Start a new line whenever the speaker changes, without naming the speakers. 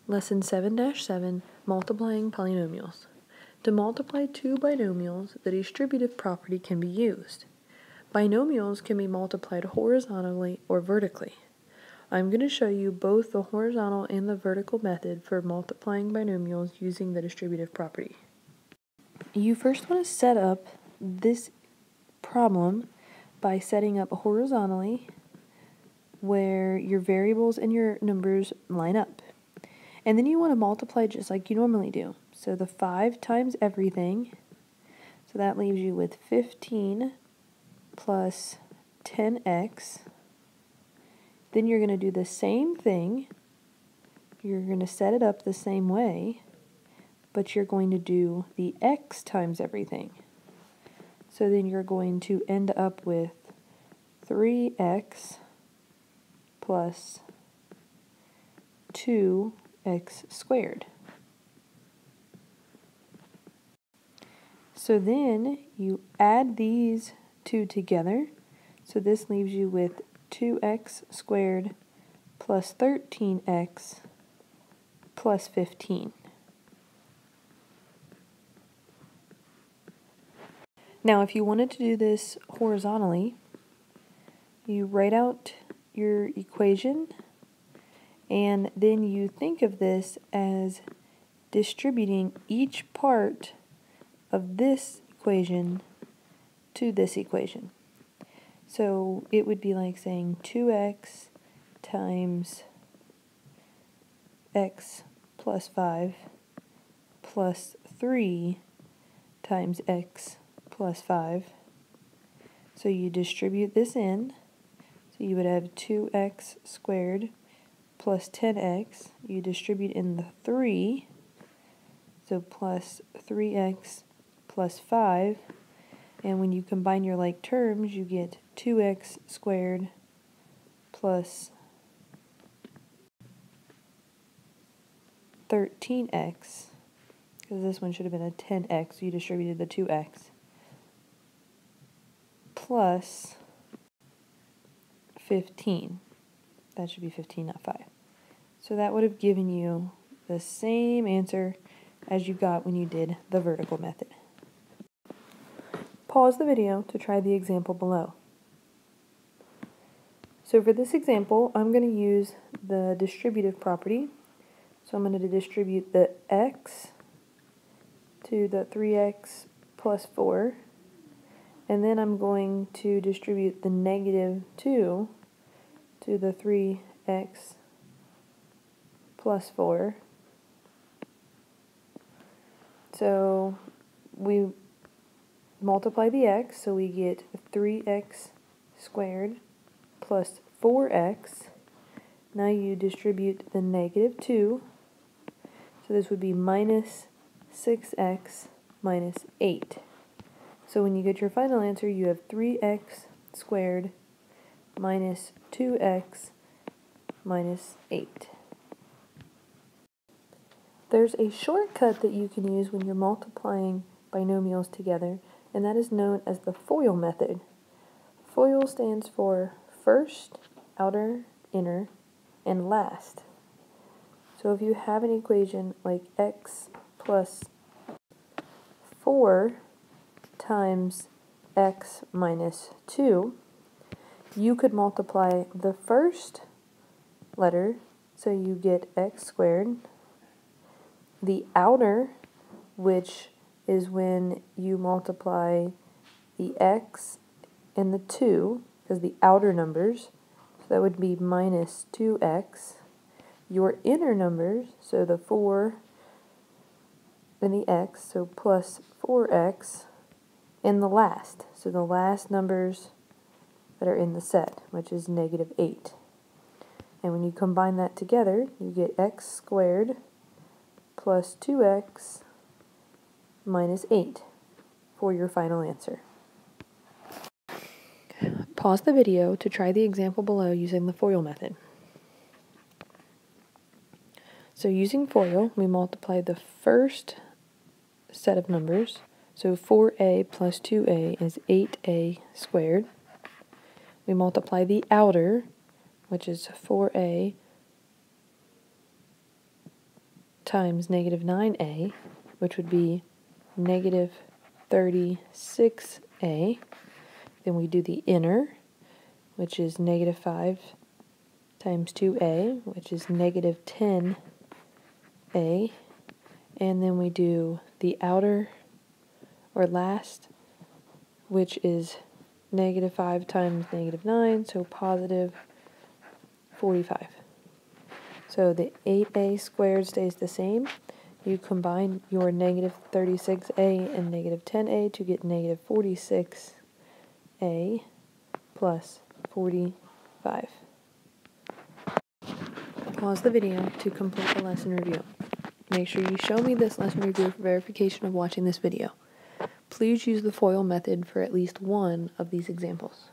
Lesson 7-7, Multiplying Polynomials. To multiply two binomials, the distributive property can be used. Binomials can be multiplied horizontally or vertically. I'm going to show you both the horizontal and the vertical method for multiplying binomials using the distributive property. You first want to set up this problem by setting up horizontally where your variables and your numbers line up. And then you want to multiply just like you normally do. So the 5 times everything, so that leaves you with 15 plus 10x. Then you're going to do the same thing. You're going to set it up the same way, but you're going to do the x times everything. So then you're going to end up with 3x plus 2x squared. So then you add these two together. So this leaves you with 2x squared plus 13x plus 15. Now if you wanted to do this horizontally, you write out your equation and then you think of this as distributing each part of this equation to this equation. So it would be like saying 2x times x plus 5 plus 3 times x plus 5. So you distribute this in. So you would have 2x squared plus 10x. You distribute in the 3. So plus 3x plus 5. And when you combine your like terms, you get 2x squared plus 13x, because this one should have been a 10x, so you distributed the 2x, plus 15. That should be 15, not 5. So that would have given you the same answer as you got when you did the vertical method. Pause the video to try the example below. So for this example, I'm going to use the distributive property. So I'm going to distribute the x to the 3x plus 4. And then I'm going to distribute the negative 2 to the 3x plus 4. So we multiply the x, so we get 3x squared plus 4x. Now you distribute the negative 2, so this would be minus 6x minus 8. So when you get your final answer, you have 3x squared minus 2x minus 8. There's a shortcut that you can use when you're multiplying binomials together, and that is known as the FOIL method. FOIL stands for first, outer, inner, and last. So if you have an equation like x plus 4 times x minus 2, you could multiply the first letter, so you get x squared, the outer, which is when you multiply the x and the 2, because the outer numbers, so that would be minus 2x. Your inner numbers, so the 4 and the x, so plus 4x, and the last, so the last numbers that are in the set, which is negative 8. And when you combine that together, you get x squared plus 2x minus 8 for your final answer. Pause the video to try the example below using the FOIL method. So using FOIL, we multiply the first set of numbers. So 4a plus 2a is 8a squared. We multiply the outer, which is 4a times negative 9a, which would be negative 36a. Then we do the inner, which is negative 5 times 2a, which is negative 10a. And then we do the outer, or last, which is negative 5 times negative 9, so positive 45. So the 8a squared stays the same. You combine your negative 36a and negative 10a to get negative 46a plus 45. Pause the video to complete the lesson review. Make sure you show me this lesson review for verification of watching this video. Please use the FOIL method for at least one of these examples.